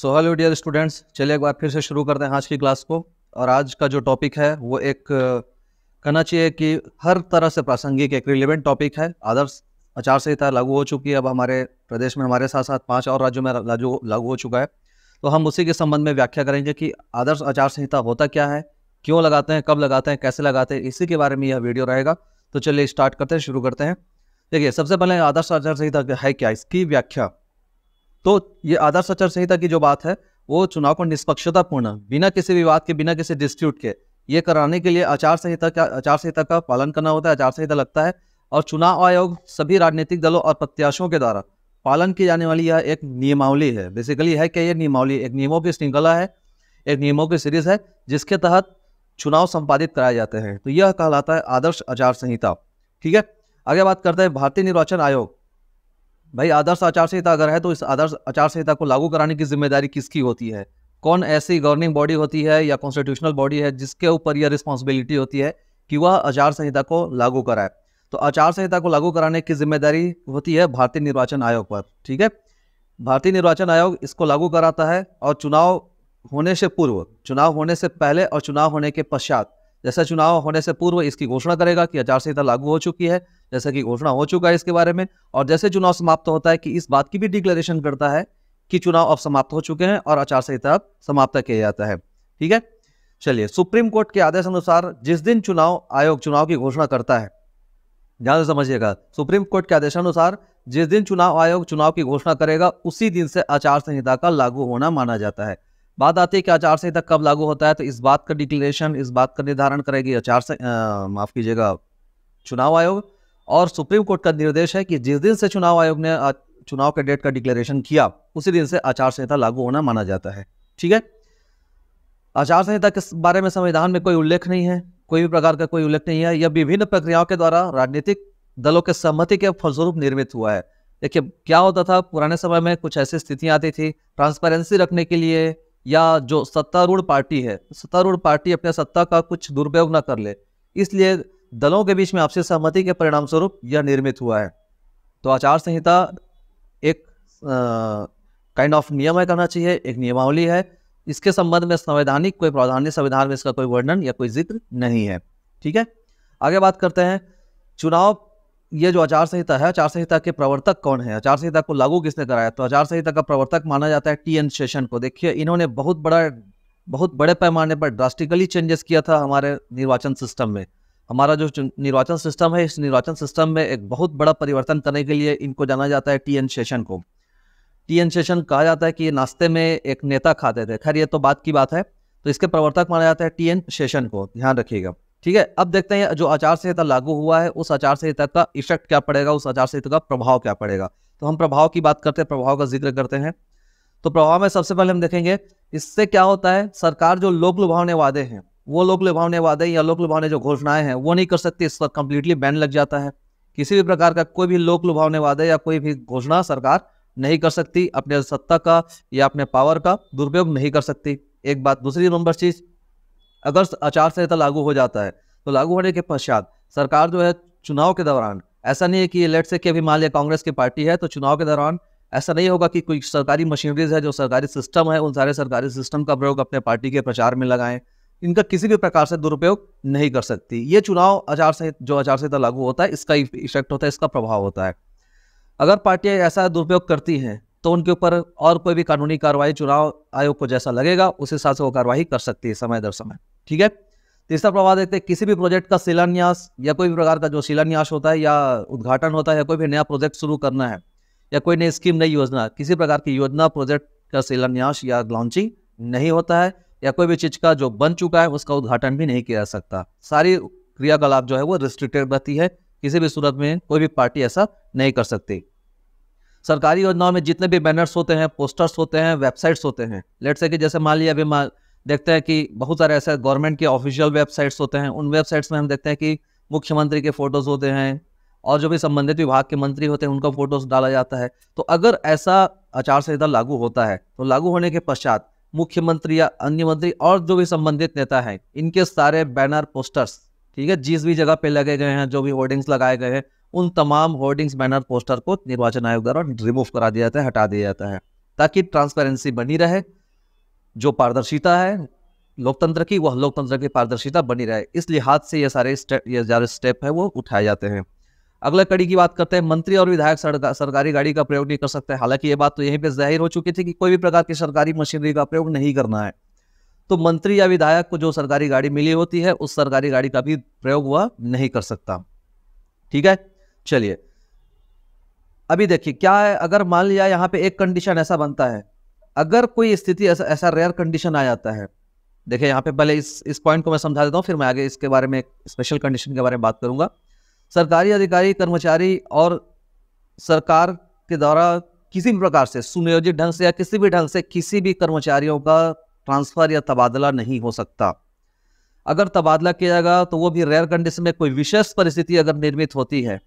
So hello dear students, चलिए एक बार फिर से शुरू करते हैं आज की क्लास को। और आज का जो टॉपिक है वो एक कहना चाहिए कि हर तरह से प्रासंगिक एक रिलेवेंट टॉपिक है। आदर्श आचार संहिता लागू हो चुकी है अब हमारे प्रदेश में, हमारे साथ साथ 5 और राज्यों में लागू हो चुका है। तो हम उसी के संबंध में व्याख्या करेंगे कि आदर्श आचार संहिता होता क्या है, क्यों लगाते हैं, कब लगाते हैं, कैसे लगाते हैं, इसी के बारे में यह वीडियो रहेगा। तो चलिए स्टार्ट करते हैं, शुरू करते हैं। देखिए, सबसे पहले आदर्श आचार संहिता है क्या, इसकी व्याख्या। तो ये आदर्श आचार संहिता की जो बात है वो चुनाव को निष्पक्षतापूर्ण, बिना किसी विवाद के, बिना किसी डिस्प्यूट के ये कराने के लिए आचार संहिता का पालन करना होता है। आचार संहिता लगता है और चुनाव आयोग सभी राजनीतिक दलों और प्रत्याशियों के द्वारा पालन की जाने वाली यह एक नियमावली है। बेसिकली है कि ये नियमावली एक नियमों की श्रृंखला है, एक नियमों की सीरीज है जिसके तहत चुनाव संपादित कराए जाते हैं। तो यह कहलाता है आदर्श आचार संहिता। ठीक है, आगे बात करते हैं भारतीय निर्वाचन आयोग। भाई, आदर्श आचार संहिता अगर है तो इस आदर्श आचार संहिता को लागू कराने की जिम्मेदारी किसकी होती है? कौन ऐसी गवर्निंग बॉडी होती है या कॉन्स्टिट्यूशनल बॉडी है जिसके ऊपर यह रिस्पॉन्सिबिलिटी होती है कि वह आचार संहिता को लागू कराए? तो आचार संहिता को लागू कराने की जिम्मेदारी होती है भारतीय निर्वाचन आयोग पर। ठीक है, भारतीय निर्वाचन आयोग इसको लागू कराता है और चुनाव होने से पूर्व, चुनाव होने से पहले और चुनाव होने के पश्चात, जैसे चुनाव होने से पूर्व इसकी घोषणा करेगा कि आचार संहिता लागू हो चुकी है, जैसे कि घोषणा हो चुका है इसके बारे में। और जैसे चुनाव समाप्त होता है कि इस बात की भी डिक्लेरेशन करता है कि चुनाव अब समाप्त हो चुके हैं और आचार संहिता अब समाप्त किया जाता है। ठीक है, चलिए, सुप्रीम कोर्ट के आदेश अनुसार जिस दिन चुनाव आयोग चुनाव की घोषणा करता है, ध्यान से समझिएगा, सुप्रीम कोर्ट के आदेशानुसार जिस दिन चुनाव आयोग चुनाव की घोषणा करेगा उसी दिन से आचार संहिता का लागू होना माना जाता है। बात आती है कि आचार संहिता कब लागू होता है, तो इस बात का डिक्लेरेशन, इस बात का निर्धारण करेगी माफ कीजिएगा, चुनाव आयोग। और सुप्रीम कोर्ट का निर्देश है कि जिस दिन से चुनाव आयोग ने चुनाव के डेट का डिक्लेरेशन किया उसी दिन से आचार संहिता लागू होना माना जाता है। ठीक है, आचार संहिता के बारे में संविधान में कोई उल्लेख नहीं है, कोई भी प्रकार का कोई उल्लेख नहीं है। यह विभिन्न प्रक्रियाओं के द्वारा राजनीतिक दलों के सहमति के फलस्वरूप निर्मित हुआ है। देखिए, क्या होता था पुराने समय में, कुछ ऐसी स्थितियां आती थी ट्रांसपेरेंसी रखने के लिए, या जो सत्तारूढ़ पार्टी है, सत्तारूढ़ पार्टी अपने सत्ता का कुछ दुरुपयोग न कर ले, इसलिए दलों के बीच में आपसी सहमति के परिणाम स्वरूप यह निर्मित हुआ है। तो आचार संहिता एक काइंड ऑफ नियम है, कहना चाहिए, एक नियमावली है। इसके संबंध में संवैधानिक कोई प्रावधान, संविधान में इसका कोई वर्णन या कोई जिक्र नहीं है। ठीक है, आगे बात करते हैं चुनाव। ये जो आचार संहिता है, आचार संहिता के प्रवर्तक कौन है, आचार संहिता को लागू किसने कराया? तो आचार संहिता का प्रवर्तक माना जाता है टी एन शेषन को। देखिए, इन्होंने बहुत बड़े पैमाने पर ड्रास्टिकली चेंजेस किया था हमारे निर्वाचन सिस्टम में। हमारा जो निर्वाचन सिस्टम है, इस निर्वाचन सिस्टम में एक बहुत बड़ा परिवर्तन करने के लिए इनको जाना जाता है, टी एन शेषन को। टी एन शेषन कहा जाता है कि ये नाश्ते में एक नेता खाते थे। खैर, ये तो बात की बात है। तो इसके प्रवर्तक माना जाता है टी एन शेषन को, ध्यान रखिएगा। ठीक है, अब देखते हैं जो आचार संहिता लागू हुआ है उस आचार संहिता का इफेक्ट क्या पड़ेगा, उस आचार संहिता का प्रभाव क्या पड़ेगा। तो हम प्रभाव की बात करते हैं, प्रभाव का जिक्र करते हैं। तो प्रभाव में सबसे पहले हम देखेंगे इससे क्या होता है। सरकार जो लोक लुभावने वादे हैं, वो लोक लुभावने वादे या लोक लुभावने जो घोषणाएं हैं वो नहीं कर सकती, इस पर कंप्लीटली बैन लग जाता है। किसी भी प्रकार का कोई भी लोक लुभावने वादे या कोई भी घोषणा सरकार नहीं कर सकती, अपने सत्ता का या अपने पावर का दुरुपयोग नहीं कर सकती। एक बात। दूसरी नंबर चीज, अगर आचार संहिता लागू हो जाता है तो लागू होने के पश्चात सरकार जो है चुनाव के दौरान, ऐसा नहीं है कि लेट से कि अभी मान लिया कांग्रेस की पार्टी है तो चुनाव के दौरान ऐसा नहीं होगा कि कोई सरकारी मशीनरीज है, जो सरकारी सिस्टम है, उन सारे सरकारी सिस्टम का प्रयोग अपने पार्टी के प्रचार में लगाएं। इनका किसी भी प्रकार से दुरुपयोग नहीं कर सकती। ये चुनाव आचार संहिता लागू होता है, इसका इफेक्ट होता है, इसका प्रभाव होता है। अगर पार्टियां ऐसा दुरुपयोग करती हैं तो उनके ऊपर और कोई भी कानूनी कार्रवाई चुनाव आयोग को जैसा लगेगा उस हिसाब से वो कार्रवाई कर सकती है समय दर समय। ठीक है, तीसरा प्रभाव देखते हैं, किसी भी प्रोजेक्ट का शिलान्यास या कोई भी प्रकार का जो शिलान्यास होता है या उद्घाटन होता है, या कोई भी नया प्रोजेक्ट शुरू करना है या कोई नई स्कीम, नई योजना, किसी प्रकार की योजना प्रोजेक्ट का शिलान्यास या लॉन्चिंग नहीं होता है, या कोई भी चीज का जो बन चुका है उसका उद्घाटन भी नहीं किया जा सकता। सारी क्रियाकलाप जो है वो रिस्ट्रिक्टेड रहती है, किसी भी सूरत में कोई भी पार्टी ऐसा नहीं कर सकती। सरकारी योजनाओं में जितने भी बैनर्स होते हैं, पोस्टर्स होते हैं, वेबसाइट्स होते हैं, लेट से कि जैसे मान लिया अभी देखते हैं कि बहुत सारे ऐसे गवर्नमेंट के ऑफिशियल वेबसाइट्स होते हैं, उन वेबसाइट्स में हम देखते हैं कि मुख्यमंत्री के फोटोज होते हैं और जो भी संबंधित विभाग के मंत्री होते हैं उनका फोटोज डाला जाता है। तो अगर ऐसा आचार संहिता लागू होता है तो लागू होने के पश्चात मुख्यमंत्री या अन्य मंत्री और जो भी संबंधित नेता हैं, इनके सारे बैनर, पोस्टर्स, ठीक है, जिस भी जगह पे लगे गए हैं, जो भी होर्डिंग्स लगाए गए हैं, उन तमाम होर्डिंग्स, बैनर, पोस्टर को निर्वाचन आयोग द्वारा रिमूव करा दिया जाता है, हटा दिया जाता है। ताकि ट्रांसपेरेंसी बनी रहे, जो पारदर्शिता है लोकतंत्र की, वह लोकतंत्र की पारदर्शिता बनी रहे। इस लिहाज से ये सारे स्टेप है वो उठाए जाते हैं। अगला कड़ी की बात करते हैं, मंत्री और विधायक सरकारी गाड़ी का प्रयोग नहीं कर सकते। हालांकि ये बात तो यहीं पे जाहिर हो चुकी थी कि कोई भी प्रकार की सरकारी मशीनरी का प्रयोग नहीं करना है। तो मंत्री या विधायक को जो सरकारी गाड़ी मिली होती है उस सरकारी गाड़ी का भी प्रयोग वह नहीं कर सकता। ठीक है, चलिए अभी देखिए क्या है। अगर मान लिया यहाँ पे एक कंडीशन ऐसा बनता है, अगर कोई स्थिति ऐसा रेयर कंडीशन आ जाता है। देखिए यहाँ पे पहले इस पॉइंट को मैं समझा देता हूँ, फिर मैं आगे इसके बारे में स्पेशल कंडीशन के बारे में बात करूंगा। सरकारी अधिकारी, कर्मचारी और सरकार के द्वारा किसी भी प्रकार से सुनियोजित ढंग से या किसी भी ढंग से किसी भी कर्मचारियों का ट्रांसफर या तबादला नहीं हो सकता। अगर तबादला किया जाएगा तो वो भी रेयर कंडीशन में, कोई विशेष परिस्थिति अगर निर्मित होती है,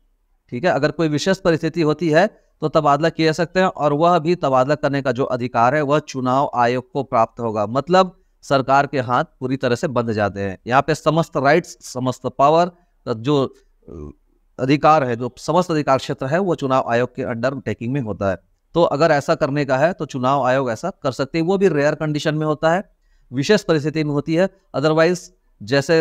ठीक है, अगर कोई विशेष परिस्थिति होती है तो तबादला किए जा सकते हैं, और वह भी तबादला करने का जो अधिकार है वह चुनाव आयोग को प्राप्त होगा। मतलब सरकार के हाथ पूरी तरह से बंध जाते हैं। यहाँ पे समस्त राइट्स, समस्त पावर, जो अधिकार है, जो समस्त अधिकार क्षेत्र है वो चुनाव आयोग के अंडर टेकिंग में होता है। तो अगर ऐसा करने का है तो चुनाव आयोग ऐसा कर सकते हैं। वो भी रेयर कंडीशन में होता है, विशेष परिस्थिति में होती है। अदरवाइज जैसे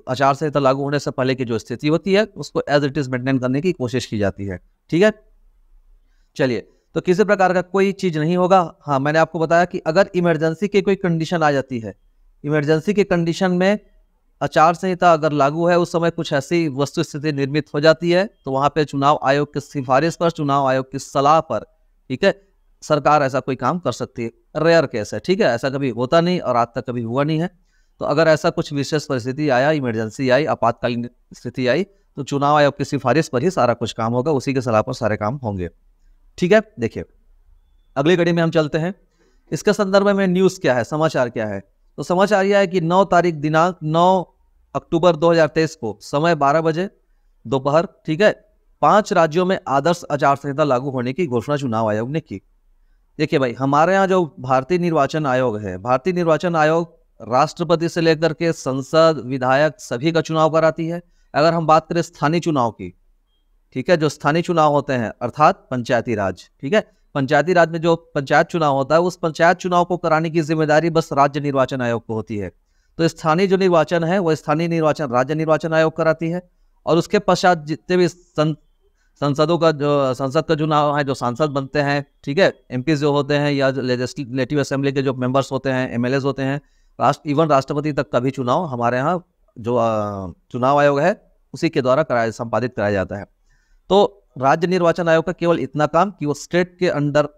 आचार संहिता लागू होने से पहले की जो स्थिति होती है उसको एज इट इज मेंटेन करने की कोशिश की जाती है। ठीक है, चलिए तो किसी प्रकार का कोई चीज नहीं होगा। हाँ, मैंने आपको बताया कि अगर इमरजेंसी की कोई कंडीशन आ जाती है, इमरजेंसी की कंडीशन में आचार संहिता अगर लागू है, उस समय कुछ ऐसी वस्तु स्थिति निर्मित हो जाती है, तो वहां पे चुनाव आयोग की सिफारिश पर, चुनाव आयोग की सलाह पर, ठीक है, सरकार ऐसा कोई काम कर सकती है। रेयर केस है, ठीक है, ऐसा कभी होता नहीं और आज तक कभी हुआ नहीं है। तो अगर ऐसा कुछ विशेष परिस्थिति आया, इमरजेंसी आई, आपातकालीन स्थिति आई, तो चुनाव आयोग की सिफारिश पर ही सारा कुछ काम होगा, उसी के सलाह पर सारे काम होंगे। ठीक है, देखिए अगली कड़ी में हम चलते हैं। इसके संदर्भ में न्यूज़ क्या है, समाचार क्या है। तो समाचार यह है कि 9 तारीख दिनांक 9 अक्टूबर 2023 को समय 12 बजे दोपहर, ठीक है, 5 राज्यों में आदर्श आचार संहिता लागू होने की घोषणा चुनाव आयोग ने की। देखिए भाई, हमारे यहाँ जो भारतीय निर्वाचन आयोग है, भारतीय निर्वाचन आयोग राष्ट्रपति से लेकर के संसद, विधायक सभी का चुनाव कराती है। अगर हम बात करें स्थानीय चुनाव की, ठीक है, जो स्थानीय चुनाव होते हैं अर्थात पंचायती राज, ठीक है, पंचायती राज में जो पंचायत चुनाव होता है, उस पंचायत चुनाव को कराने की जिम्मेदारी बस राज्य निर्वाचन आयोग को होती है। तो स्थानीय जो निर्वाचन है वो स्थानीय निर्वाचन राज्य निर्वाचन आयोग कराती है। और उसके पश्चात जितने भी संसदों का जो संसद का चुनाव है, जो सांसद बनते हैं, ठीक है, एमपी जो होते हैं या लेजिस्लेटिव असेंबली के जो मेंबर्स होते हैं, एमएलएज होते हैं, इवन राष्ट्रपति तक का भी चुनाव हमारे यहाँ जो चुनाव आयोग है उसी के द्वारा संपादित कराया जाता है। तो राज्य निर्वाचन आयोग का केवल इतना काम कि वो स्टेट के अंडर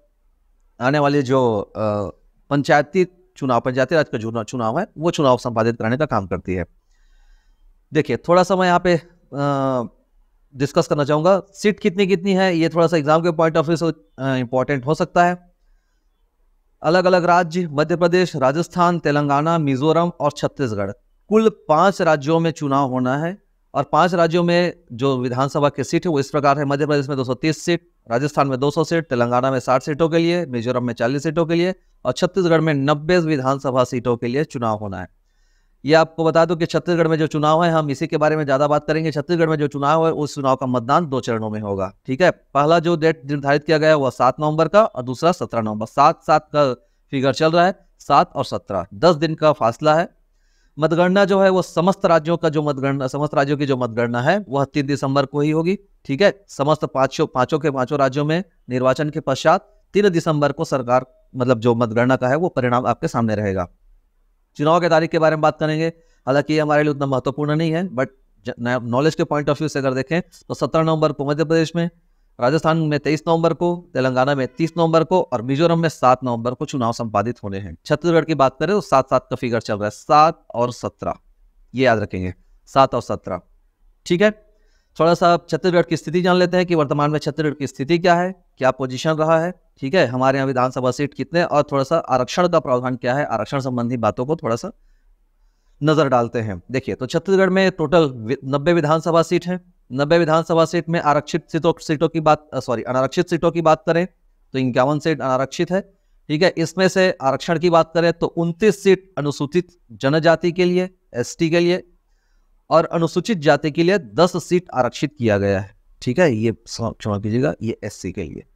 आने वाले जो पंचायती राज का चुनाव है वो चुनाव संपादित कराने का काम करती है। देखिए थोड़ा सा मैं यहाँ पे डिस्कस करना चाहूँगा, सीट कितनी कितनी है, ये थोड़ा सा एग्जाम के पॉइंट ऑफ व्यू से इंपॉर्टेंट हो सकता है। अलग अलग राज्य, मध्य प्रदेश, राजस्थान, तेलंगाना, मिजोरम और छत्तीसगढ़, कुल 5 राज्यों में चुनाव होना है। और 5 राज्यों में जो विधानसभा की सीट है वो इस प्रकार है: मध्य प्रदेश में 230 सीट, राजस्थान में 200 सीट, तेलंगाना में 60 सीटों के लिए, मिजोरम में 40 सीटों के लिए और छत्तीसगढ़ में 90 विधानसभा सीटों के लिए चुनाव होना है। ये आपको बता दूं कि छत्तीसगढ़ में जो चुनाव है, हम इसी के बारे में ज़्यादा बात करेंगे। छत्तीसगढ़ में जो चुनाव है उस चुनाव का मतदान 2 चरणों में होगा। ठीक है, पहला जो डेट निर्धारित किया गया है वह 7 नवंबर का और दूसरा 17 नवंबर। 7-7 का फिगर चल रहा है, 7 और 17, 10 दिन का फासला है। मतगणना जो है वो समस्त राज्यों की जो मतगणना है वह 3 दिसंबर को ही होगी। ठीक है, समस्त पांचों राज्यों में निर्वाचन के पश्चात 3 दिसंबर को सरकार मतलब जो मतगणना का है वो परिणाम आपके सामने रहेगा। चुनाव की तारीख के बारे में बात करेंगे, हालांकि ये हमारे लिए उतना महत्वपूर्ण नहीं है, बट नॉलेज के पॉइंट ऑफ व्यू से अगर देखें तो 17 नवंबर को मध्य प्रदेश में, राजस्थान में 23 नवंबर को, तेलंगाना में 30 नवंबर को और मिजोरम में 7 नवंबर को चुनाव संपादित होने हैं। छत्तीसगढ़ की बात करें तो 7-7 का फिगर चल रहा है, 7 और 17, ये याद रखेंगे, 7 और 17। ठीक है, थोड़ा सा छत्तीसगढ़ की स्थिति जान लेते हैं कि वर्तमान में छत्तीसगढ़ की स्थिति क्या है, क्या पोजीशन रहा है। ठीक है, हमारे यहाँ विधानसभा सीट कितने और थोड़ा सा आरक्षण का प्रावधान क्या है, आरक्षण संबंधी बातों को थोड़ा सा नजर डालते हैं। देखिए तो छत्तीसगढ़ में टोटल 90 विधानसभा सीट है। 90 विधानसभा सीट में अनारक्षित सीटों की बात करें तो 51 सीट अनारक्षित है। ठीक है, इसमें से आरक्षण की बात करें तो 29 सीट अनुसूचित जनजाति के लिए, एसटी के लिए, और अनुसूचित जाति के लिए 10 सीट आरक्षित किया गया है। ठीक है, ये क्षमा कीजिएगा, ये एससी के लिए।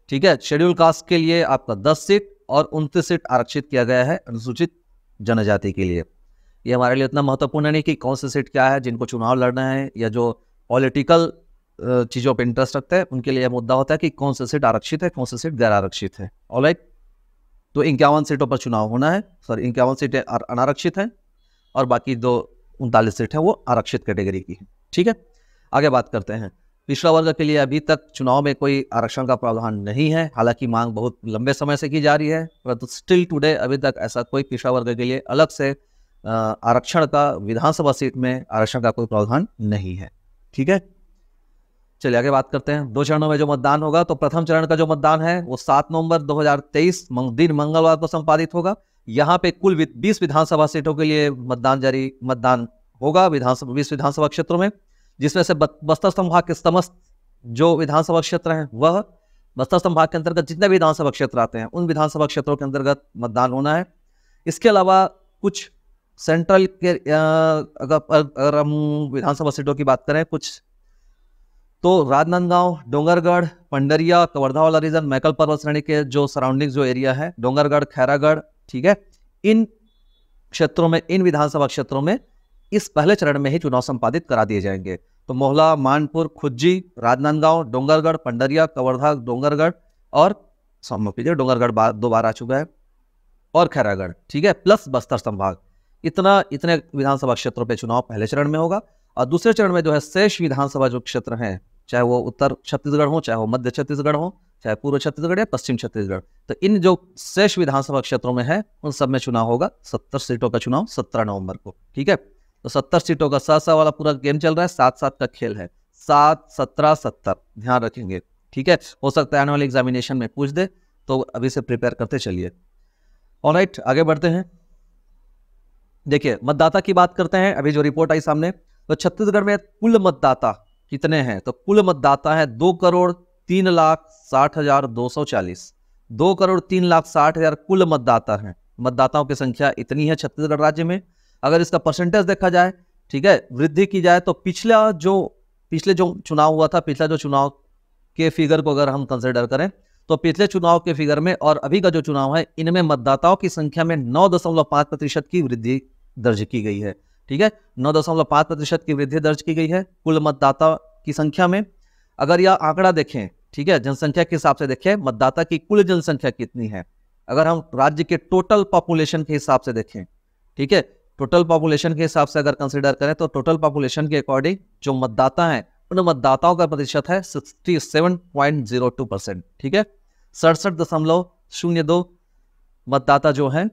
ठीक है। शेड्यूल कास्ट के लिए आपका 10 सीट और 29 सीट आरक्षित किया गया है अनुसूचित जनजाति के लिए। ये हमारे लिए इतना महत्वपूर्ण नहीं कि कौन सी सीट क्या है, जिनको चुनाव लड़ना है या जो पॉलिटिकल चीज़ों पे इंटरेस्ट रखते हैं उनके लिए मुद्दा होता है कि कौन सी सीट आरक्षित है, कौन सी सीट गैर आरक्षित है। ऑलराइट, तो 51 सीटों पर चुनाव होना है। सॉरी, 51 सीटें अनारक्षित हैं और बाकी 39 सीट है वो आरक्षित कैटेगरी की है। ठीक है, आगे बात करते हैं। पिछड़ा वर्ग के लिए अभी तक चुनाव में कोई आरक्षण का प्रावधान नहीं है, हालांकि मांग बहुत लंबे समय से की जा रही है, परंतु स्टिल टुडे अभी तक ऐसा कोई पिछड़ा वर्ग के लिए अलग से आरक्षण का विधानसभा सीट में आरक्षण का कोई प्रावधान नहीं है। ठीक है, चलिए आगे बात करते हैं। 2 चरणों में जो मतदान होगा, तो प्रथम चरण का जो मतदान है वो 7 नवंबर 2023 दिन मंगलवार को संपादित होगा। यहाँ पे कुल 20 विधानसभा सीटों के लिए मतदान होगा विधानसभा 20 विधानसभा क्षेत्रों में, जिसमें से बस्तर संभाग के समस्त जो विधानसभा क्षेत्र हैं, वह बस्तर संभाग के अंतर्गत जितने विधानसभा क्षेत्र आते हैं उन विधानसभा क्षेत्रों के अंतर्गत मतदान होना है। इसके अलावा कुछ सेंट्रल के अगर हम विधानसभा सीटों की बात करें कुछ, तो राजनांदगांव, डोंगरगढ़, पंडरिया, कवर्धा वाला रीजन, मैकल पर्वत श्रेणी के जो सराउंडिंग जो एरिया है, डोंगरगढ़, खैरागढ़, ठीक है, इन क्षेत्रों में, इन विधानसभा क्षेत्रों में इस पहले चरण में ही चुनाव संपादित करा दिए जाएंगे। तो मोहला, मानपुर, खुज्जी, राजनांदगांव, डोंगरगढ़, पंडरिया, कवर्धा, डोंगरगढ़ और डोंगरगढ़ 2 बार आ चुका है, और खैरागढ़, ठीक है, प्लस बस्तर संभाग, इतने विधानसभा क्षेत्रों पे चुनाव पहले चरण में होगा। और दूसरे चरण में जो है शेष विधानसभा जो क्षेत्र हैं, चाहे वो उत्तर छत्तीसगढ़ हो, चाहे वो मध्य छत्तीसगढ़ हो, चाहे पूर्व छत्तीसगढ़ या पश्चिम छत्तीसगढ़, तो इन जो शेष विधानसभा क्षेत्रों में है उन सब में चुनाव होगा। 70 सीटों का चुनाव 17 नवंबर को। ठीक है, तो 70 सीटों का 7 वाला पूरा गेम चल रहा है, 7-7 का खेल है, 7, 17, 70, ध्यान रखेंगे। ठीक है, हो सकता है आने वाले एग्जामिनेशन में पूछ दे, तो अभी से प्रिपेयर करते चलिए। ऑलराइट, आगे बढ़ते हैं। देखिए, मतदाता की बात करते हैं। अभी जो रिपोर्ट आई सामने, तो छत्तीसगढ़ में कुल मतदाता कितने हैं, तो कुल मतदाता है 2,03,60,240। 2,03,60,000 कुल मतदाता हैं। मतदाताओं की संख्या इतनी है छत्तीसगढ़ राज्य में। अगर इसका परसेंटेज देखा जाए, ठीक है, वृद्धि की जाए, तो पिछले जो चुनाव हुआ था, पिछला जो चुनाव के फिगर को अगर हम कंसिडर करें, तो पिछले चुनाव के फिगर में और अभी का जो चुनाव है, इनमें मतदाताओं की संख्या में 9.5% की वृद्धि दर्ज की गई है। ठीक है, 9.5% की वृद्धि दर्ज की गई है कुल मतदाता की संख्या में। अगर यह आंकड़ा देखें, ठीक है, जनसंख्या के हिसाब से देखें, मतदाता की कुल जनसंख्या कितनी है, अगर हम राज्य के टोटल पॉपुलेशन के हिसाब से देखें, ठीक है, टोटल पॉपुलेशन के हिसाब से अगर कंसिडर करें, तो टोटल पॉपुलेशन के अकॉर्डिंग जो मतदाता हैं, उन मतदाताओं का प्रतिशत है 67.02%। ठीक है, 67.02 मतदाता जो हैं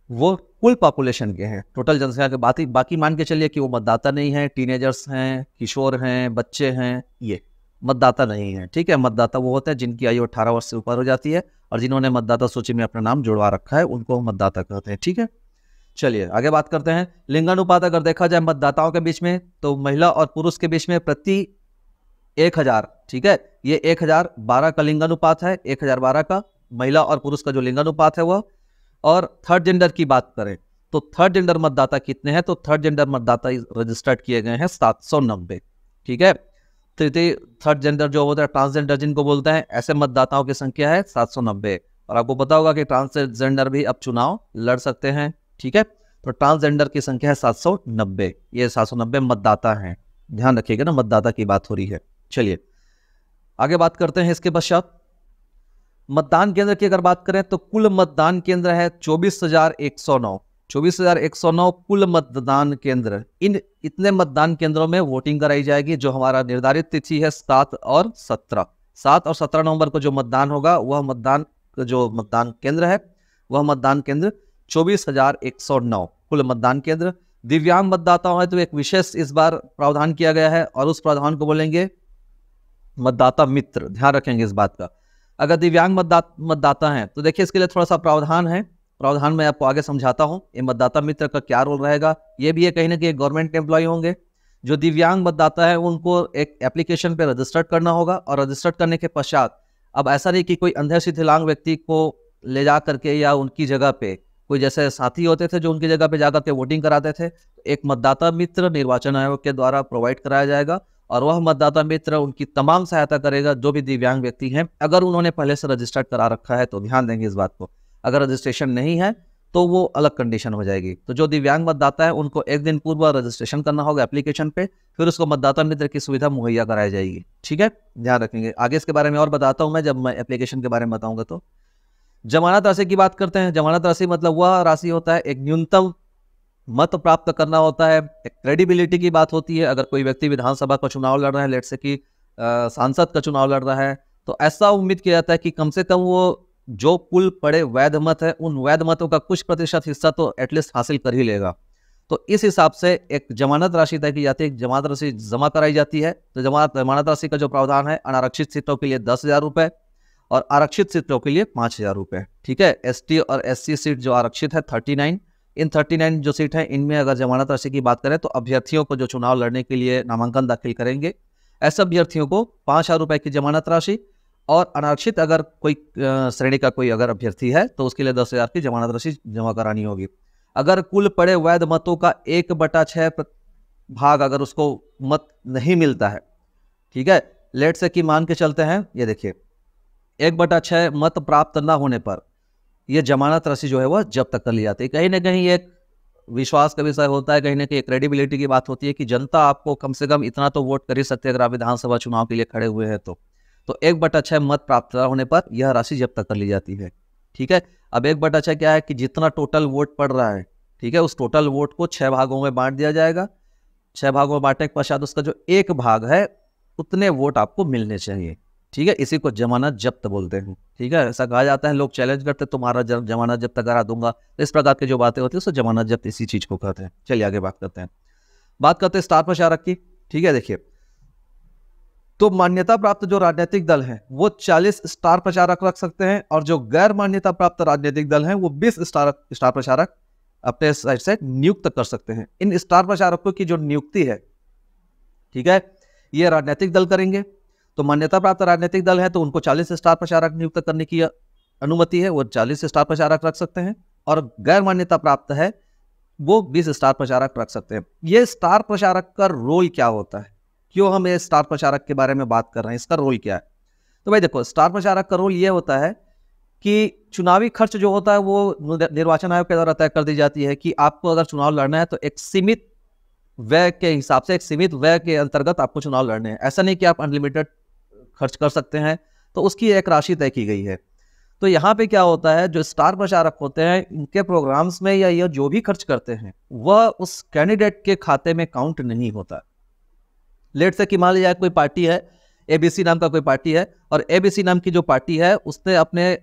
वो कुल पॉपुलेशन के हैं, टोटल जनसंख्या के। बाकी मान के चलिए कि वो मतदाता नहीं है, टीनेजर्स हैं, किशोर हैं, बच्चे हैं, ये मतदाता नहीं है। ठीक है, मतदाता वो होते हैं जिनकी आयु 18 वर्ष से ऊपर हो जाती है और जिन्होंने मतदाता सूची में अपना नाम जुड़वा रखा है, उनको मतदाता कहते हैं। ठीक है, चलिए आगे बात करते हैं। लिंगानुपात अगर देखा जाए मतदाताओं के बीच में, तो महिला और पुरुष के बीच में प्रति 1000, ठीक है, ये 1012 का लिंगानुपात है, 1012 का महिला और पुरुष का जो लिंगानुपात है वह। और थर्ड जेंडर की बात करें, तो थर्ड जेंडर मतदाता कितने हैं, तो थर्ड जेंडर मतदाता रजिस्टर्ड किए गए हैं 790। ठीक है, तृतीय थर्ड जेंडर जो होता है, ट्रांसजेंडर जिनको बोलते हैं, ऐसे मतदाताओं की संख्या है 790। और आपको पता होगा कि ट्रांसजेंडर भी अब चुनाव लड़ सकते हैं। ठीक है, तो ट्रांसजेंडर की संख्या है 790। ये 790 मतदाता हैं, ध्यान रखिएगा ना, मतदाता की बात हो रही है। चलिए आगे बात करते हैं। इसके पश्चात मतदान केंद्र की अगर बात करें, तो कुल मतदान केंद्र है 24,109। 24,109 कुल मतदान केंद्र। इतने मतदान केंद्रों में वोटिंग कराई जाएगी। जो हमारा निर्धारित तिथि है 7 और 17 नवंबर को जो मतदान होगा, वह मतदान केंद्र है, वह मतदान केंद्र 24,109 कुल मतदान केंद्र। दिव्यांग मतदाता है तो एक विशेष इस बार प्रावधान किया गया है, और उस प्रावधान को बोलेंगे मतदाता मित्र। ध्यान रखेंगे इस बात का। अगर दिव्यांग मतदाता हैं, तो देखिए इसके लिए थोड़ा सा प्रावधान है, प्रावधान मैं आपको आगे समझाता हूं। ये मतदाता मित्र का क्या रोल रहेगा, ये भी है कहीं ना कहीं गवर्नमेंट एम्प्लॉय होंगे। जो दिव्यांग मतदाता है उनको एक एप्लीकेशन पे रजिस्टर्ड करना होगा, और रजिस्टर्ड करने के पश्चात अब ऐसा नहीं कि कोई अंधे शिथिलांग व्यक्ति को ले जा करके या उनकी जगह पे कोई जैसे साथी होते थे जो उनकी जगह पे जाकर के वोटिंग कराते थे, एक मतदाता मित्र निर्वाचन आयोग के द्वारा प्रोवाइड कराया जाएगा, और वह मतदाता मित्र उनकी तमाम सहायता करेगा जो भी दिव्यांग व्यक्ति हैं। अगर उन्होंने पहले से रजिस्टर्ड करा रखा है तो ध्यान देंगे इस बात को, अगर रजिस्ट्रेशन नहीं है तो वो अलग कंडीशन हो जाएगी। तो जो दिव्यांग मतदाता है उनको एक दिन पूर्व रजिस्ट्रेशन करना होगा एप्लीकेशन पे, फिर उसको मतदाता मित्र की सुविधा मुहैया कराई जाएगी। ठीक है, ध्यान रखेंगे। आगे इसके बारे में और बताता हूँ मैं जब मैं एप्लीकेशन के बारे में बताऊंगा। तो जमानत राशि की बात करते हैं। जमानत राशि मतलब वह राशि होता है, एक न्यूनतम मत प्राप्त करना होता है, एक क्रेडिबिलिटी की बात होती है। अगर कोई व्यक्ति विधानसभा का चुनाव लड़ रहा है, लेट से कि सांसद का चुनाव लड़ रहा है, तो ऐसा उम्मीद किया जाता है कि कम से कम वो जो कुल पड़े वैध मत है उन वैध मतों का कुछ प्रतिशत हिस्सा तो एटलीस्ट हासिल कर ही लेगा। तो इस हिसाब से एक जमानत राशि तय की जाती है, एक जमानत राशि जमा कराई जाती है। तो जमानत राशि का जो प्रावधान है, अनारक्षित सीटों के लिए 10,000 रुपये और आरक्षित सीटों के लिए 5,000 रुपये। ठीक है, एसटी और एससी सीट जो आरक्षित है 39, इन 39 जो सीट है इनमें अगर जमानत राशि की बात करें तो अभ्यर्थियों को जो चुनाव लड़ने के लिए नामांकन दाखिल करेंगे ऐसे अभ्यर्थियों को 5,000 रुपये की जमानत राशि, और अनारक्षित अगर कोई श्रेणी का कोई अगर अभ्यर्थी है तो उसके लिए 10,000 की जमानत राशि जमा करानी होगी। अगर कुल पड़े वैध मतों का 1/6 भाग अगर उसको मत नहीं मिलता है, ठीक है, लेट से कि मान के चलते हैं, ये देखिए 1/6 मत प्राप्त न होने पर यह जमानत राशि जो है वह जब्त कर ली जाती है। कहीं ना कहीं एक विश्वास का विषय होता है, कहीं ना कहीं क्रेडिबिलिटी की बात होती है कि जनता आपको कम से कम इतना तो वोट कर ही सकते हैं अगर आप विधानसभा चुनाव के लिए खड़े हुए हैं तो 1/6 मत प्राप्त होने पर यह राशि जब्त कर ली जाती है। ठीक है, अब 1/6 क्या है कि जितना टोटल वोट पड़ रहा है, ठीक है, उस टोटल वोट को 6 भागों में बांट दिया जाएगा। 6 भागों में बांटने के पश्चात उसका जो एक भाग है उतने वोट आपको मिलने चाहिए। ठीक है, इसी को जमानत जब्त बोलते हैं। ठीक है, ऐसा कहा जाता है, लोग चैलेंज करते तुम्हारा जमानत जब्त करा दूंगा, तो इस प्रकार की जो बातें होती है उसको जमानत जब्त इसी चीज को कहते हैं। चलिए आगे बात करते हैं स्टार प्रचारक की। ठीक है, देखिए तो मान्यता प्राप्त जो राजनीतिक दल हैं वो 40 स्टार प्रचारक रख सकते हैं, और जो गैर मान्यता प्राप्त राजनीतिक दल हैं वो 20 स्टार प्रचारक अपने साइड से नियुक्त कर सकते हैं। इन स्टार प्रचारकों की जो नियुक्ति है, ठीक है, ये राजनीतिक दल करेंगे। तो मान्यता प्राप्त राजनीतिक दल है तो उनको 40 स्टार प्रचारक नियुक्त करने की अनुमति है, वो 40 स्टार प्रचारक रख सकते हैं, और गैर मान्यता प्राप्त है वो 20 स्टार प्रचारक रख सकते हैं। ये स्टार प्रचारक का रोल क्या होता है, क्यों हम ये स्टार प्रचारक के बारे में बात कर रहे हैं, इसका रोल क्या है? तो भाई देखो, स्टार प्रचारक का रोल ये होता है कि चुनावी खर्च जो होता है वो निर्वाचन आयोग के द्वारा तय कर दी जाती है कि आपको अगर चुनाव लड़ना है तो एक सीमित व्यय के हिसाब से, एक सीमित व्यय के अंतर्गत आपको चुनाव लड़ने हैं। ऐसा नहीं कि आप अनलिमिटेड खर्च कर सकते हैं, तो उसकी एक राशि तय की गई है। तो यहाँ पे क्या होता है, जो स्टार प्रचारक होते हैं इनके प्रोग्राम्स में या ये जो भी खर्च करते हैं वह उस कैंडिडेट के खाते में काउंट नहीं होता। लेट से कि मान लिया कोई पार्टी है, एबीसी नाम का कोई पार्टी है, और एबीसी नाम की जो पार्टी है उसने अपने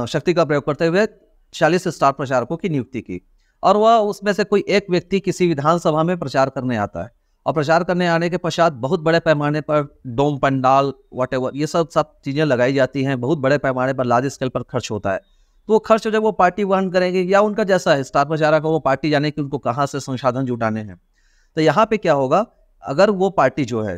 शक्ति का प्रयोग करते हुए 40 स्टार प्रचारकों की नियुक्ति की, और वह उसमें से कोई एक व्यक्ति किसी विधानसभा में प्रचार करने आता है, और प्रचार करने आने के पश्चात बहुत बड़े पैमाने पर डोम पंडाल व्हाटएवर ये सब चीज़ें लगाई जाती हैं, बहुत बड़े पैमाने पर लार्ज स्केल पर खर्च होता है। तो वो खर्च जब वो पार्टी वहन करेंगे, या उनका जैसा है स्टार प्रचारक वो पार्टी जाने की उनको कहाँ से संसाधन जुटाने हैं। तो यहाँ पे क्या होगा, अगर वो पार्टी जो है,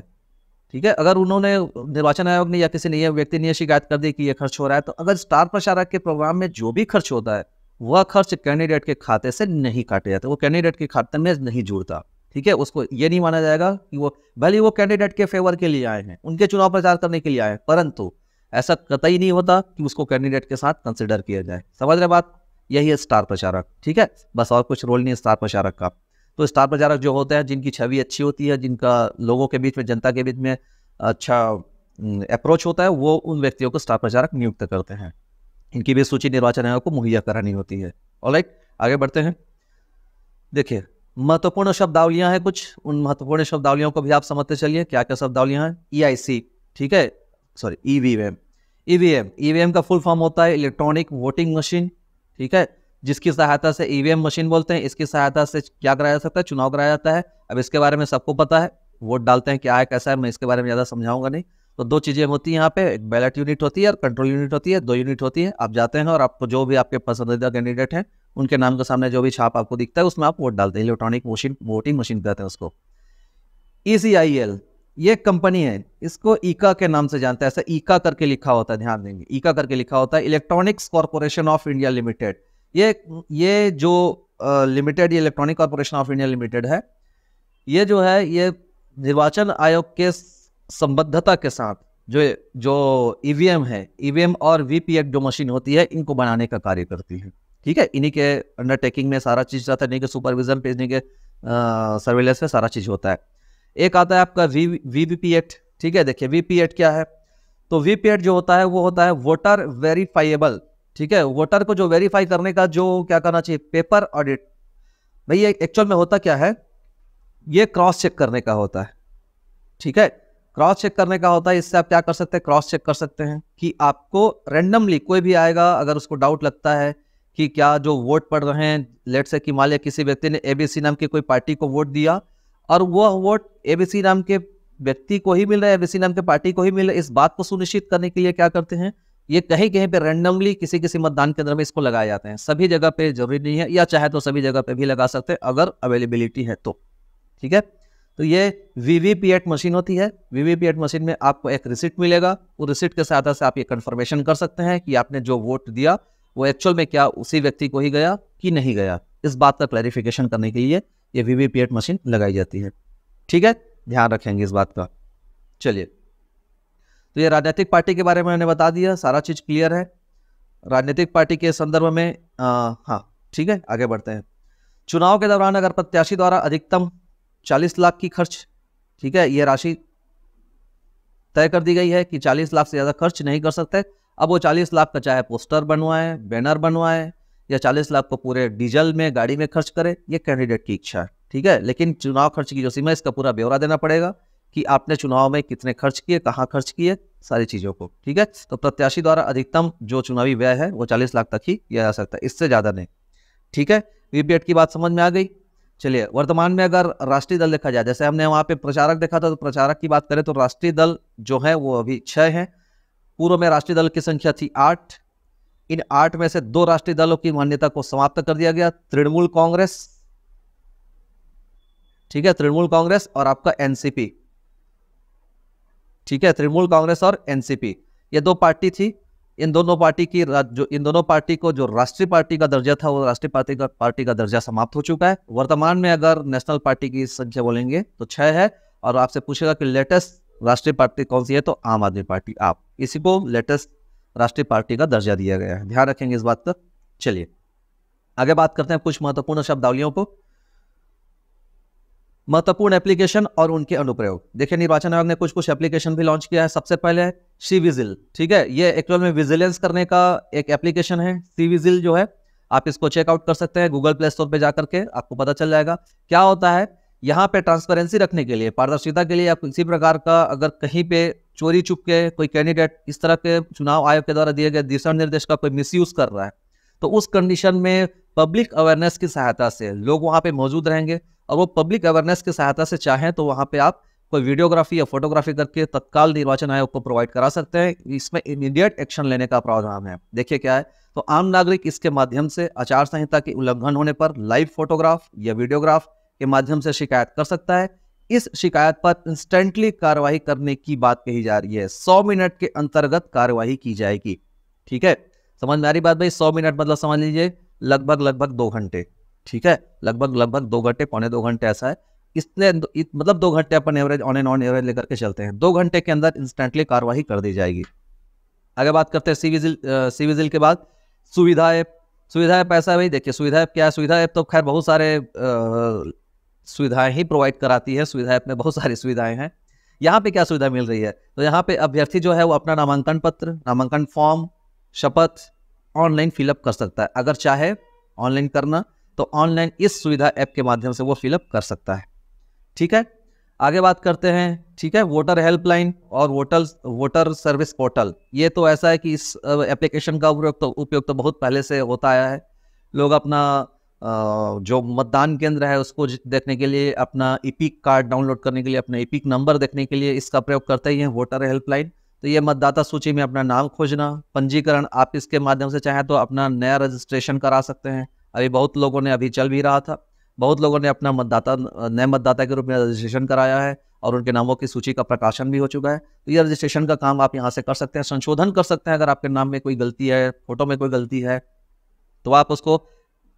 ठीक है, अगर उन्होंने निर्वाचन आयोग ने या किसी ने व्यक्ति ने शिकायत कर दी कि ये खर्च हो रहा है, तो अगर स्टार प्रचारक के प्रोग्राम में जो भी खर्च होता है वह खर्च कैंडिडेट के खाते से नहीं काटे जाते, वो कैंडिडेट के खाते में नहीं जुड़ता। ठीक है, उसको ये नहीं माना जाएगा कि वो भले वो कैंडिडेट के फेवर के लिए आए हैं, उनके चुनाव प्रचार करने के लिए आए हैं, परंतु ऐसा कतई नहीं होता कि उसको कैंडिडेट के साथ कंसिडर किया जाए। समझ रहे बात? यही है स्टार प्रचारक। ठीक है, बस और कुछ रोल नहीं है स्टार प्रचारक का। तो स्टार प्रचारक जो होते हैं, जिनकी छवि अच्छी होती है, जिनका लोगों के बीच में, जनता के बीच में अच्छा अप्रोच होता है, वो उन व्यक्तियों को स्टार प्रचारक नियुक्त करते हैं। इनकी भी सूची निर्वाचन आयोग को मुहैया करानी होती है। ऑलराइट, आगे बढ़ते हैं। देखिए, महत्वपूर्ण शब्दावलियां हैं कुछ, उन महत्वपूर्ण शब्दावलियों को भी आप समझते चलिए। क्या क्या शब्दावलियां हैं? EIC, ठीक है, सॉरी EVM का फुल फॉर्म होता है इलेक्ट्रॉनिक वोटिंग मशीन। ठीक है, जिसकी सहायता से EVM मशीन बोलते हैं। इसकी सहायता से क्या कराया जा सकता है? चुनाव कराया जाता है। अब इसके बारे में सबको पता है, वोट डालते हैं, क्या है कैसा है, मैं इसके बारे में ज़्यादा समझाऊंगा नहीं। तो दो चीज़ें होती हैं यहाँ पे, एक बैलेट यूनिट होती है और कंट्रोल यूनिट होती है। 2 यूनिट होती है। आप जाते हैं और आपको जो भी आपके पसंदीदा कैंडिडेट हैं उनके नाम के सामने जो भी छाप आपको दिखता है उसमें आप वोट डालते हैं। इलेक्ट्रॉनिक वोटिंग मशीन कहते हैं उसको। ECIL ये कंपनी है, इसको ईका के नाम से जानते हैं। ऐसा ईका करके लिखा होता है, ध्यान देंगे, ईका करके लिखा होता है। Electronics corporation of India limited. ये जो लिमिटेड, ये electronic corporation of India limited है, ये जो है ये निर्वाचन आयोग के संबद्धता के साथ जो ईवीएम है, ईवीएम और वीपीएट जो मशीन होती है, इनको बनाने का कार्य करती है। ठीक है, इन्हीं के अंडरटेकिंग में सारा चीज रहता है, इन्हीं के सुपरविजन पे, इन्हीं के सर्वेलेंस पे सारा चीज होता है। एक आता है आपका वीवीपीएट। ठीक है, देखिए वीपीएट क्या है। तो वीपीएट जो होता है वो होता है वोटर वेरीफाइएबल। ठीक है, वोटर को जो वेरीफाई करने का जो क्या करना चाहिए, पेपर ऑडिट। भैया एक्चुअल में होता क्या है, ये क्रॉस चेक करने का होता है। ठीक है, क्रॉस चेक करने का होता है। इससे आप क्या कर सकते हैं, क्रॉस चेक कर सकते हैं कि आपको रैंडमली कोई भी आएगा, अगर उसको डाउट लगता है कि क्या जो वोट पड़ रहे हैं, लेट से कि मान लिया किसी व्यक्ति ने एबीसी नाम की कोई पार्टी को वोट दिया और वह वोट एबीसी नाम के व्यक्ति को ही मिल रहा है, एबीसी नाम के पार्टी को ही मिल रहा है, इस बात को सुनिश्चित करने के लिए क्या करते हैं, ये कहीं कहीं पे रैंडमली किसी किसी मतदान केंद्र में इसको लगाए जाते हैं। सभी जगह पे जरूरी नहीं है, या चाहे तो सभी जगह पे भी लगा सकते हैं अगर अवेलेबिलिटी है तो। ठीक है, तो ये वीवीपीएट मशीन होती है। वीवीपीएट मशीन में आपको एक रिसिप्ट मिलेगा, वो रिसिप्ट के सहायता से आप ये कंफर्मेशन कर सकते हैं कि आपने जो वोट दिया वो एक्चुअल में क्या उसी व्यक्ति को ही गया कि नहीं गया। इस बात का क्लैरिफिकेशन करने के लिए ये वीवीपीएट मशीन लगाई जाती है। ठीक है, ध्यान रखेंगे इस बात का। चलिए, तो ये राजनीतिक पार्टी के बारे में मैंने बता दिया, सारा चीज क्लियर है राजनीतिक पार्टी के संदर्भ में। हाँ ठीक है, आगे बढ़ते हैं। चुनाव के दौरान अगर प्रत्याशी द्वारा अधिकतम 40 लाख की खर्च, ठीक है, ये राशि तय कर दी गई है कि 40 लाख से ज़्यादा खर्च नहीं कर सकते। अब वो 40 लाख का चाहे पोस्टर बनवाए, बैनर बनवाए, या 40 लाख को पूरे डीजल में, गाड़ी में खर्च करे, ये कैंडिडेट की इच्छा है। ठीक है, लेकिन चुनाव खर्च की जो सीमा है, इसका पूरा ब्यौरा देना पड़ेगा कि आपने चुनाव में कितने खर्च किए, कहाँ खर्च किए, सारी चीज़ों को। ठीक है, तो प्रत्याशी द्वारा अधिकतम जो चुनावी व्यय है वो 40 लाख तक ही किया जा सकता है, इससे ज़्यादा नहीं। ठीक है, वीपीएट की बात समझ में आ गई। चलिए, वर्तमान में अगर राष्ट्रीय दल देखा जाए, जैसे हमने वहाँ पे प्रचारक देखा था, तो प्रचारक की बात करें तो राष्ट्रीय दल जो है वो अभी 6 हैं। पूर्व में राष्ट्रीय दल की संख्या थी 8। इन 8 में से 2 राष्ट्रीय दलों की मान्यता को समाप्त कर दिया गया, तृणमूल कांग्रेस, ठीक है, तृणमूल कांग्रेस और आपका एनसीपी। ठीक है, तृणमूल कांग्रेस और एनसीपी, ये 2 पार्टी थी। इन दोनों पार्टी को जो राष्ट्रीय पार्टी का दर्जा था, वो राष्ट्रीय पार्टी का दर्जा समाप्त हो चुका है। वर्तमान में अगर नेशनल पार्टी की संख्या बोलेंगे तो 6 है। और आपसे पूछेगा कि लेटेस्ट राष्ट्रीय पार्टी कौन सी है, तो आम आदमी पार्टी। आप इसी को लेटेस्ट राष्ट्रीय पार्टी का दर्जा दिया गया है, ध्यान रखेंगे इस बात का। चलिए आगे बात करते हैं कुछ महत्वपूर्ण शब्दावलियों को। महत्वपूर्ण एप्लीकेशन और उनके अनुप्रयोग। देखिए, निर्वाचन आयोग ने कुछ एप्लीकेशन भी लॉन्च किया है। सबसे पहले है सी-विजिल। ठीक है, ये एक्चुअल में विजिलेंस करने का एक एप्लीकेशन है। सी-विजिल जो है, आप इसको चेकआउट कर सकते हैं गूगल प्ले स्टोर पे जाकर के, आपको पता चल जाएगा क्या होता है। यहाँ पे ट्रांसपेरेंसी रखने के लिए, पारदर्शिता के लिए, आप किसी प्रकार का अगर कहीं पे चोरी चुप के कोई कैंडिडेट इस तरह के चुनाव आयोग के द्वारा दिए गए दिशा निर्देश का कोई मिसयूज कर रहा है, तो उस कंडीशन में पब्लिक अवेयरनेस की सहायता से लोग वहाँ पे मौजूद रहेंगे, और वो पब्लिक अवेयरनेस की सहायता से चाहें तो वहाँ पे आप कोई वीडियोग्राफी या फोटोग्राफी करके तत्काल निर्वाचन आयोग को प्रोवाइड करा सकते हैं। इसमें इमीडिएट एक्शन लेने का प्रावधान है। देखिए क्या है, तो आम नागरिक इसके माध्यम से आचार संहिता के उल्लंघन होने पर लाइव फोटोग्राफ या वीडियोग्राफ के माध्यम से शिकायत कर सकता है। इस शिकायत पर इंस्टेंटली कार्रवाई करने की बात कही जा रही है। 100 मिनट के अंतर्गत कार्रवाई की जाएगी। ठीक है, समझ में आ रही बात भाई? 100 मिनट मतलब समझ लीजिए लगभग 2 घंटे। ठीक है, लगभग 2 घंटे, पौने 2 घंटे ऐसा है। इसलिए मतलब 2 घंटे अपन average on and on average लेकर के चलते हैं। 2 घंटे के अंदर इंस्टेंटली कार्रवाई कर दी जाएगी। आगे बात करते हैं सी-विजिल के बाद सुविधा ऐप। सुविधा ऐप ऐसा है भाई, देखिए सुविधा ऐप क्या है। सुविधा ऐप तो खैर बहुत सारे सुविधाएं ही प्रोवाइड कराती है। सुविधा ऐप में बहुत सारी सुविधाएं हैं। यहाँ पे क्या सुविधा मिल रही है, तो यहाँ पे अभ्यर्थी जो है वो अपना नामांकन पत्र, नामांकन फॉर्म, शपथ ऑनलाइन फिलअप कर सकता है। अगर चाहे ऑनलाइन करना तो ऑनलाइन इस सुविधा ऐप के माध्यम से वो फिलअप कर सकता है। ठीक है, आगे बात करते हैं। ठीक है, वोटर हेल्पलाइन और वोटर सर्विस पोर्टल। ये तो ऐसा है कि इस एप्लीकेशन का उपयोग तो बहुत पहले से होता आया है। लोग अपना जो मतदान केंद्र है उसको देखने के लिए, अपना ईपिक कार्ड डाउनलोड करने के लिए, अपना ईपिक नंबर देखने के लिए इसका प्रयोग करते ही हैं वोटर हेल्पलाइन। तो ये मतदाता सूची में अपना नाम खोजना, पंजीकरण, आप इसके माध्यम से चाहें तो अपना नया रजिस्ट्रेशन करा सकते हैं। अभी बहुत लोगों ने, अभी चल भी रहा था, बहुत लोगों ने अपना नए मतदाता के रूप में रजिस्ट्रेशन कराया है और उनके नामों की सूची का प्रकाशन भी हो चुका है। तो ये रजिस्ट्रेशन का काम आप यहाँ से कर सकते हैं। संशोधन कर सकते हैं, अगर आपके नाम में कोई गलती है, फोटो में कोई गलती है, तो आप उसको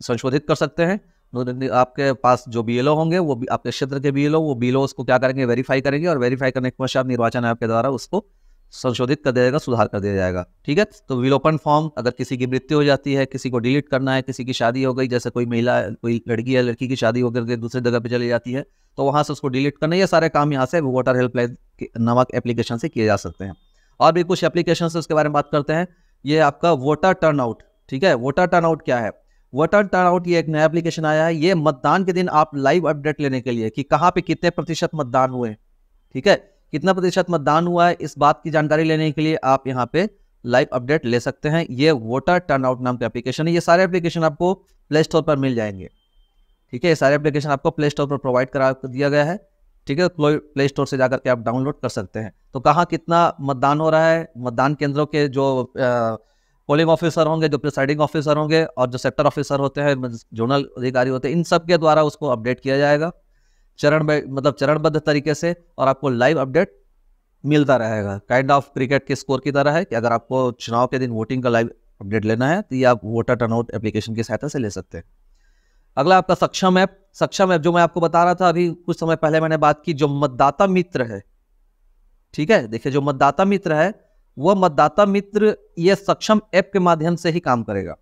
संशोधित कर सकते हैं। आपके पास जो बीएलओ होंगे वो भी आपके क्षेत्र के बीएलओ, वो बीएलओ उसको क्या करेंगे, वेरीफाई करेंगे, और वेरीफाई करने के पश्चात निर्वाचन आयोग के द्वारा उसको संशोधित कर दिया जाएगा, सुधार कर दिया जाएगा। ठीक है, तो विलोपन फॉर्म, अगर किसी की मृत्यु हो जाती है, किसी को डिलीट करना है, किसी की शादी हो गई, जैसे कोई महिला, कोई लड़की या लड़की की शादी होकर के दूसरी जगह पे चली जाती है, तो वहां से उसको डिलीट करना, ये सारे काम यहाँ से वोटर हेल्पलाइन नामक एप्लीकेशन से किए जा सकते हैं। और भी कुछ एप्लीकेशन से उसके बारे में बात करते हैं। ये आपका वोटर टर्नआउट, ठीक है, वोटर टर्नआउट क्या है? वोटर टर्नआउट ये एक नया एप्लीकेशन आया है। ये मतदान के दिन आप लाइव अपडेट लेने के लिए कि कहाँ पे कितने प्रतिशत मतदान हुए, ठीक है, कितना प्रतिशत मतदान हुआ है, इस बात की जानकारी लेने के लिए आप यहाँ पे लाइव अपडेट ले सकते हैं। ये वोटर टर्नआउट नाम का एप्लीकेशन है। ये सारे एप्लीकेशन आपको प्ले स्टोर पर मिल जाएंगे, ठीक है, ये सारे एप्लीकेशन आपको प्ले स्टोर पर प्रोवाइड करा दिया गया है, ठीक है, प्ले स्टोर से जाकर के आप डाउनलोड कर सकते हैं। तो कहाँ कितना मतदान हो रहा है, मतदान केंद्रों के जो पोलिंग ऑफिसर होंगे, जो प्रिसाइडिंग ऑफिसर होंगे, और जो सेक्टर ऑफिसर होते हैं, जोनल अधिकारी होते हैं, इन सब के द्वारा उसको अपडेट किया जाएगा चरणबद्ध तरीके से, और आपको लाइव अपडेट मिलता रहेगा। काइंड ऑफ क्रिकेट के स्कोर की तरह है कि अगर आपको चुनाव के दिन वोटिंग का लाइव अपडेट लेना है तो ये आप वोटर टर्नआउट एप्लीकेशन की सहायता से ले सकते हैं। अगला आपका सक्षम ऐप। सक्षम ऐप जो मैं आपको बता रहा था अभी कुछ समय पहले मैंने बात की, जो मतदाता मित्र है, ठीक है, देखिए जो मतदाता मित्र है वह मतदाता मित्र ये सक्षम ऐप के माध्यम से ही काम करेगा।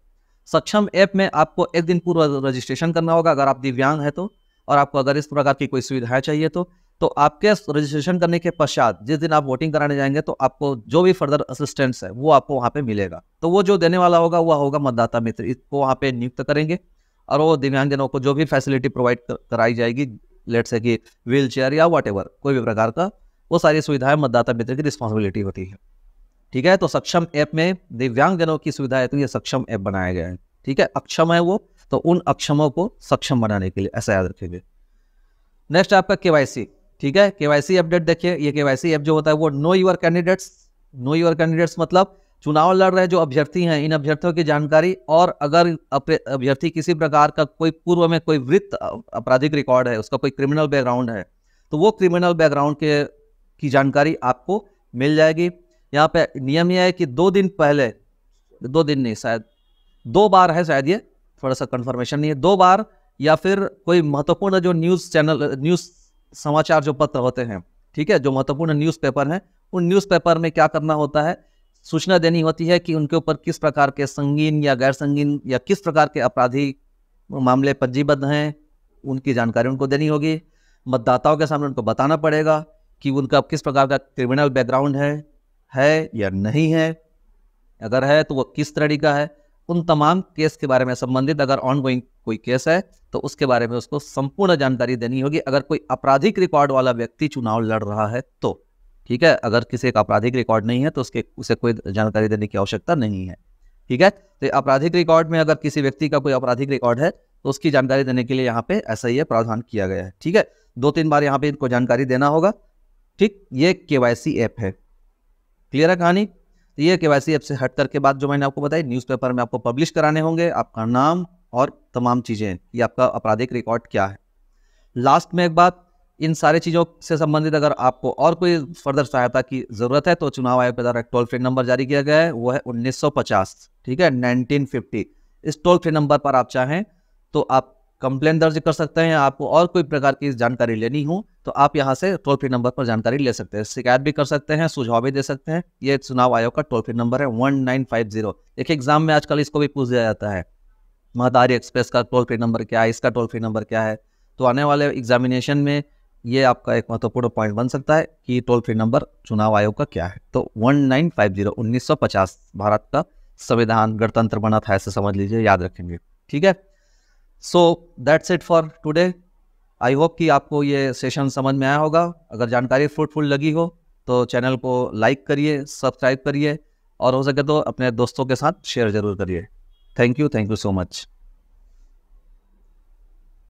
सक्षम ऐप में आपको एक दिन पूर्व रजिस्ट्रेशन करना होगा अगर आप दिव्यांग है तो, और आपको अगर इस प्रकार की कोई सुविधाएं चाहिए तो आपके रजिस्ट्रेशन करने के पश्चात जिस दिन आप वोटिंग कराने जाएंगे तो आपको जो भी फर्दर असिस्टेंस है वो आपको वहाँ पे मिलेगा। तो वो जो देने वाला होगा वह होगा मतदाता मित्र, इसको वहाँ पे नियुक्त करेंगे, और वो दिव्यांगजनों को जो भी फैसिलिटी प्रोवाइड कराई जाएगी, लेट से कि व्हील चेयर या व्हाटएवर कोई भी प्रकार का, वो सारी सुविधाएं मतदाता मित्र की रिस्पॉन्सिबिलिटी होती है। ठीक है, तो सक्षम ऐप में दिव्यांगजनों की सुविधा है तो ये सक्षम ऐप बनाया गया है। ठीक है, अक्षम है वो, तो उन अक्षमों को सक्षम बनाने के लिए, ऐसा याद रखेंगे। नेक्स्ट आपका केवाईसी। ठीक है, केवाईसी अपडेट देखिए, ये केवाईसी ऐप जो होता है वो know your candidates. Know your candidates मतलब चुनाव लड़ रहे जो अभ्यर्थी हैं, इन अभ्यर्थियों की जानकारी, और अगर अभ्यर्थी किसी प्रकार का कोई पूर्व में कोई वृत्त आपराधिक रिकॉर्ड है, उसका कोई क्रिमिनल बैकग्राउंड है, तो वो क्रिमिनल बैकग्राउंड की जानकारी आपको मिल जाएगी। यहाँ पे नियम यह है कि 2 दिन पहले, 2 दिन नहीं शायद 2 बार है, शायद ये थोड़ा सा कंफर्मेशन नहीं है, 2 बार, या फिर कोई महत्वपूर्ण जो न्यूज़ चैनल, न्यूज़ समाचार जो पत्र होते हैं, ठीक है, जो महत्वपूर्ण न्यूज़पेपर हैं, उन न्यूज़पेपर में क्या करना होता है, सूचना देनी होती है कि उनके ऊपर किस प्रकार के संगीन या गैर संगीन या किस प्रकार के आपराधिक मामले पंजीबद्ध हैं, उनकी जानकारी उनको देनी होगी। मतदाताओं के सामने उनको बताना पड़ेगा कि उनका किस प्रकार का क्रिमिनल बैकग्राउंड है या नहीं है, अगर है तो वो किस तरह का है, उन तमाम केस के बारे में संबंधित, अगर ऑनगोइंग कोई केस है तो उसके बारे में उसको संपूर्ण जानकारी देनी होगी। अगर कोई आपराधिक रिकॉर्ड वाला व्यक्ति चुनाव लड़ रहा है तो, ठीक है, अगर किसी का आपराधिक रिकॉर्ड नहीं है तो उसे कोई जानकारी देने की आवश्यकता नहीं है। ठीक है, तो आपराधिक रिकॉर्ड में अगर किसी व्यक्ति का कोई आपराधिक रिकॉर्ड है तो उसकी जानकारी देने के लिए यहाँ पे ऐसा ही प्रावधान किया गया है। ठीक है, 2-3 बार यहाँ पे इनको जानकारी देना होगा। ठीक, ये केवाईसी ऐप है। क्लियर है कहानी? तो ये केवाईसी ऐप से हट करके बात जो मैंने आपको बताई, न्यूज़पेपर में आपको पब्लिश कराने होंगे आपका नाम और तमाम चीज़ें, ये आपका आपराधिक रिकॉर्ड क्या है। लास्ट में एक बात, इन सारी चीज़ों से संबंधित अगर आपको और कोई फर्दर सहायता की ज़रूरत है तो चुनाव आयोग के द्वारा एक टोल फ्री नंबर जारी किया गया है, वो है 1950, ठीक है, 1950। इस टोल फ्री नंबर पर आप चाहें तो आप कंप्लेन दर्ज कर सकते हैं। आपको और कोई प्रकार की जानकारी लेनी हो तो आप यहाँ से टोल फ्री नंबर पर जानकारी ले सकते हैं, शिकायत भी कर सकते हैं, सुझाव भी दे सकते हैं। ये चुनाव आयोग का टोल फ्री नंबर है 1950। एक एग्जाम में आजकल इसको भी पूछ दिया जाता है, महदारी एक्सप्रेस का टोल फ्री नंबर क्या है, इसका टोल फ्री नंबर क्या है। तो आने वाले एग्जामिनेशन में ये आपका एक महत्वपूर्ण पॉइंट बन सकता है कि टोल फ्री नंबर चुनाव आयोग का क्या है। तो 1950, 1950 भारत का संविधान गणतंत्र बना था, ऐसे समझ लीजिए, याद रखेंगे। ठीक है, so that's it for today. I hope कि आपको ये सेशन समझ में आया होगा। अगर जानकारी फ्रूटफुल लगी हो तो चैनल को लाइक करिए, सब्सक्राइब करिए, और हो सके तो अपने दोस्तों के साथ शेयर जरूर करिए। Thank you so much.